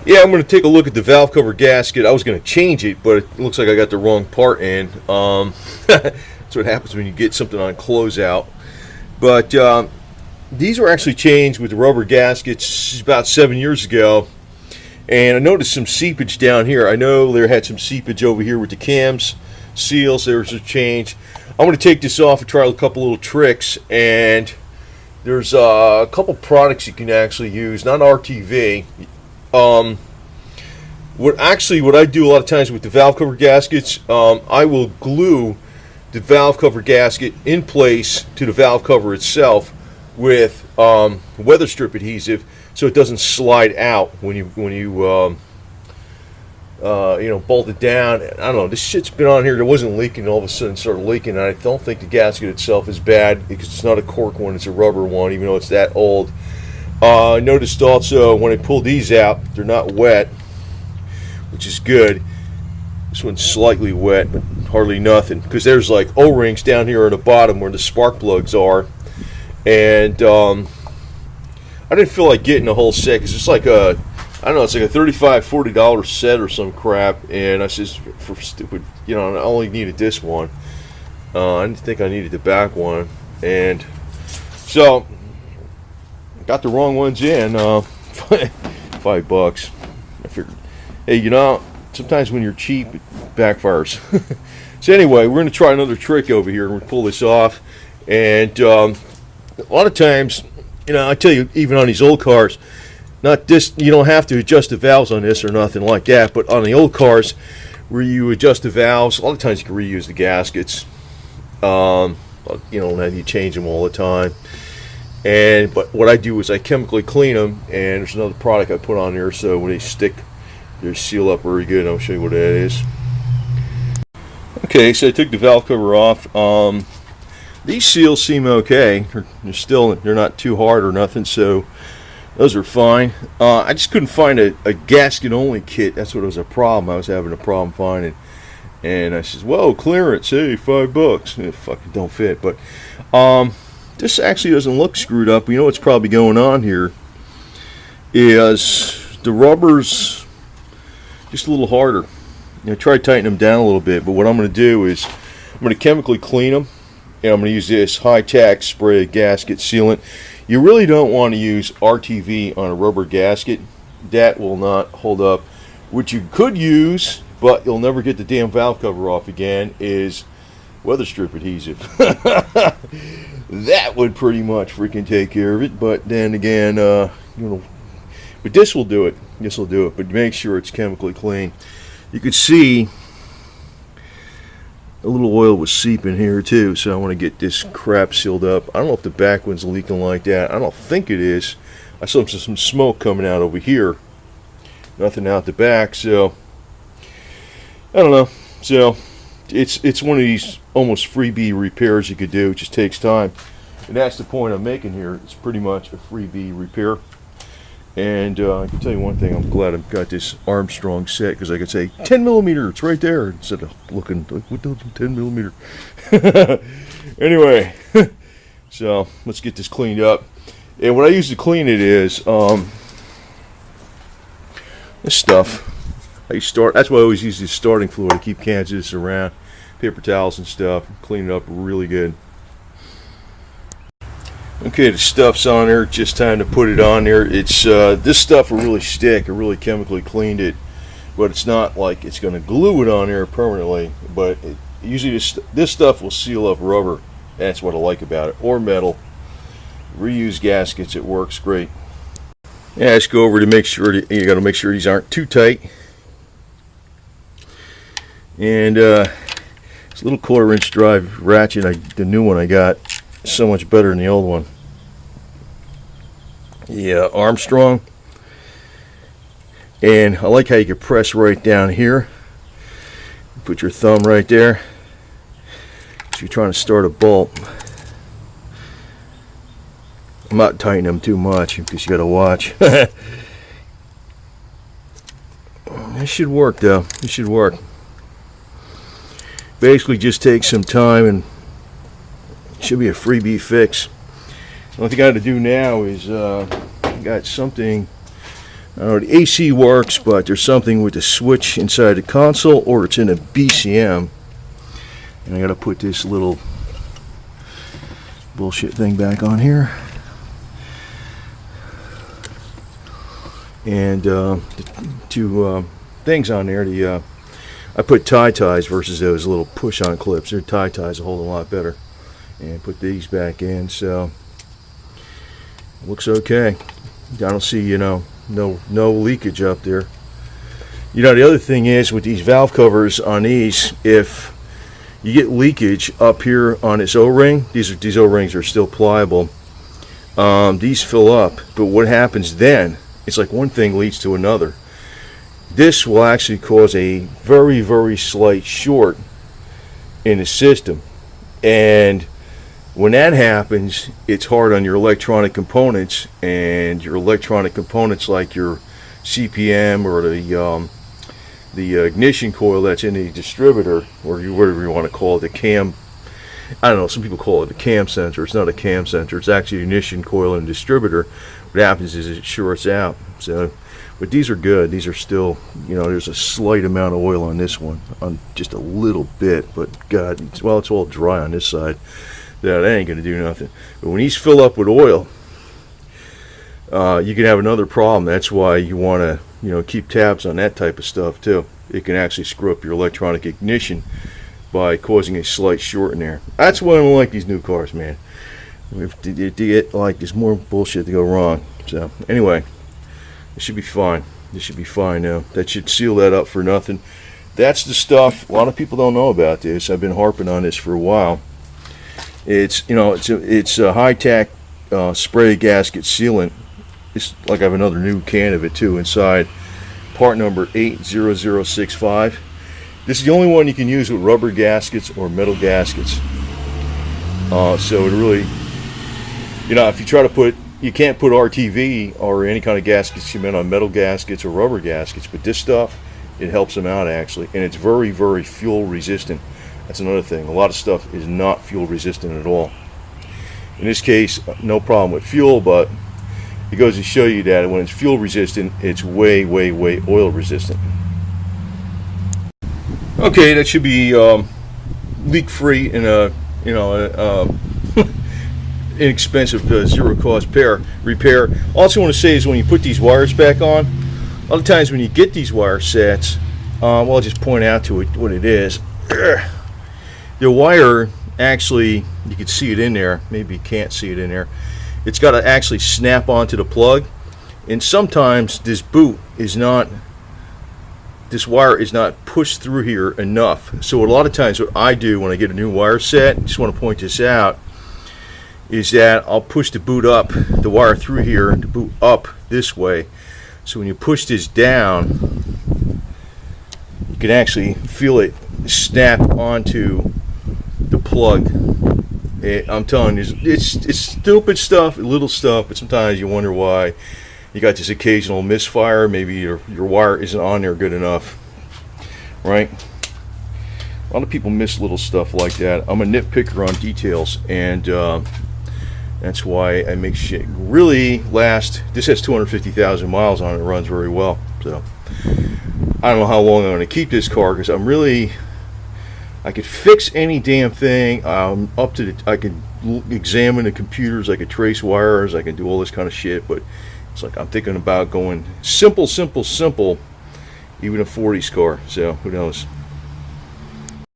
Yeah, I'm going to take a look at the valve cover gasket. I was going to change it, but it looks like I got the wrong part in. That's what happens when you get something on closeout. But these were actually changed with the rubber gaskets about 7 years ago. And I noticed some seepage down here. I know there had some seepage over here with the cams, seals. There was a change. I'm going to take this off and try a couple little tricks. And there's a couple products you can actually use, not RTV. What I do a lot of times with the valve cover gaskets, I will glue the valve cover gasket in place to the valve cover itself with weather strip adhesive, so it doesn't slide out when you bolt it down. I don't know, this shit's been on here. It wasn't leaking, all of a sudden started leaking. And I don't think the gasket itself is bad because it's not a cork one, it's a rubber one, even though it's that old. I noticed also when I pull these out, they're not wet, which is good. This one's slightly wet, but hardly nothing, because there's like O-rings down here at the bottom where the spark plugs are. And I didn't feel like getting a whole set because it's like a, I don't know, it's like a $35–40 set or some crap. And I says, for stupid, I only needed this one. I didn't think I needed the back one. And so got the wrong ones in. $5. I figured, hey, sometimes when you're cheap, it backfires. So anyway, we're going to try another trick over here. We're going to pull this off. And a lot of times, I tell you, even on these old cars, not this, you don't have to adjust the valves on this or nothing like that. But on the old cars, where you adjust the valves, a lot of times you can reuse the gaskets. You don't have to change them all the time. But what I do is I chemically clean them, and there's another product I put on there, so when they stick, they seal up very good. I'll show you what that is. Okay, so I took the valve cover off. These seals seem okay. They're not too hard or nothing, so those are fine. I just couldn't find a gasket only kit. That's what was a problem. I was having a problem finding. And I says, "Whoa, clearance! Hey, $5." Yeah, fuck, it don't fit, but this actually doesn't look screwed up. You know what's probably going on here is the rubber's just a little harder. Try tightening them down a little bit, but what I'm going to do is I'm going to chemically clean them, and I'm going to use this high tack spray gasket sealant. You really don't want to use RTV on a rubber gasket. That will not hold up. What you could use, but you'll never get the damn valve cover off again, is weather strip adhesive. That would pretty much freaking take care of it. But then again, but this will do it. This will do it. But make sure it's chemically clean. You can see a little oil was seeping here too, so I want to get this crap sealed up. I don't know if the back one's leaking like that. I don't think it is. I saw some smoke coming out over here. Nothing out the back, so I don't know. So it's one of these almost freebie repairs you could do. It just takes time, and that's the point I'm making here. It's pretty much a freebie repair. And I can tell you one thing, I'm glad I've got this Armstrong set, because I could say 10mm, it's right there, instead of looking like, what the 10mm. Anyway, so let's get this cleaned up. And what I use to clean it is this stuff. That's why I always use this starting fluid. I keep cans of this around, paper towels and stuff, clean it up really good. Okay, the stuff's on there. Just time to put it on there. It's this stuff will really stick. I really chemically cleaned it, but it's not like it's going to glue it on there permanently. But usually this stuff will seal up rubber. That's what I like about it, or metal. Reuse gaskets. It works great. Yeah, just go over to make sure you got to make sure these aren't too tight. And this little 1/4-inch drive ratchet, the new one I got, so much better than the old one. Yeah, Armstrong. And I like how you can press right down here. Put your thumb right there. If you're trying to start a bolt. I'm not tightening them too much because you got to watch. This should work though. This should work. Basically just take some time and it should be a freebie fix. The only thing I got to do now is got something I don't know, the AC works, but there's something with the switch inside the console, or it's in a BCM. And I gotta put this little bullshit thing back on here. And the two things on there, I put tie ties versus those little push-on clips. Their tie ties will hold a lot better. And put these back in, so looks okay. I don't see, no leakage up there. The other thing is with these valve covers on these, if you get leakage up here on this O-ring, these O-rings are still pliable. These fill up, but what happens then? It's like one thing leads to another. This will actually cause a very, very slight short in the system, and when that happens, it's hard on your electronic components, and your electronic components like your CPM or the ignition coil that's in the distributor, or whatever you want to call it, the cam. I don't know. Some people call it a cam sensor. It's not a cam sensor. It's actually an ignition coil and distributor. What happens is it shorts out. So, but these are good. These are still, there's a slight amount of oil on this one, on just a little bit. But God, it's all dry on this side. That ain't gonna do nothing. But when these fill up with oil, you can have another problem. That's why you want to, keep tabs on that type of stuff too. It can actually screw up your electronic ignition by causing a slight short in there. That's why I don't like these new cars, man. If you get like there's more bullshit to go wrong. So anyway, it should be fine. This should be fine now. That should seal that up for nothing. That's the stuff. A lot of people don't know about this. I've been harping on this for a while. It's it's a high tack spray gasket sealant. It's like I have another new can of it too inside. Part number 80065. This is the only one you can use with rubber gaskets or metal gaskets. So it really, if you try to you can't put RTV or any kind of gasket cement on metal gaskets or rubber gaskets, but this stuff, it helps them out actually, and it's very, very fuel resistant. That's another thing. A lot of stuff is not fuel resistant at all. In this case, no problem with fuel, but it goes to show you that when it's fuel resistant, it's way, way, way oil resistant. Okay, that should be leak-free and inexpensive zero-cost repair. Also, want to say is when you put these wires back on, a lot of times when you get these wire sets, I'll just point out to it what it is. The wire, actually, you can see it in there. Maybe you can't see it in there. It's got to actually snap onto the plug, and sometimes this wire is not pushed through here enough. So a lot of times what I do when I get a new wire set, just want to point this out, is that I'll push the wire through here to boot up this way. So when you push this down, you can actually feel it snap onto the plug. I'm telling you, it's stupid stuff, little stuff, but sometimes you wonder why you got this occasional misfire. Maybe your wire isn't on there good enough, right? A lot of people miss little stuff like that. I'm a nitpicker on details, and that's why I make shit really last. This has 250,000 miles on it. It runs very well. So I don't know how long I'm going to keep this car, because I could fix any damn thing. I could examine the computers, I could trace wires, I can do all this kind of shit, but it's like I'm thinking about going simple, even a 40s car. So who knows?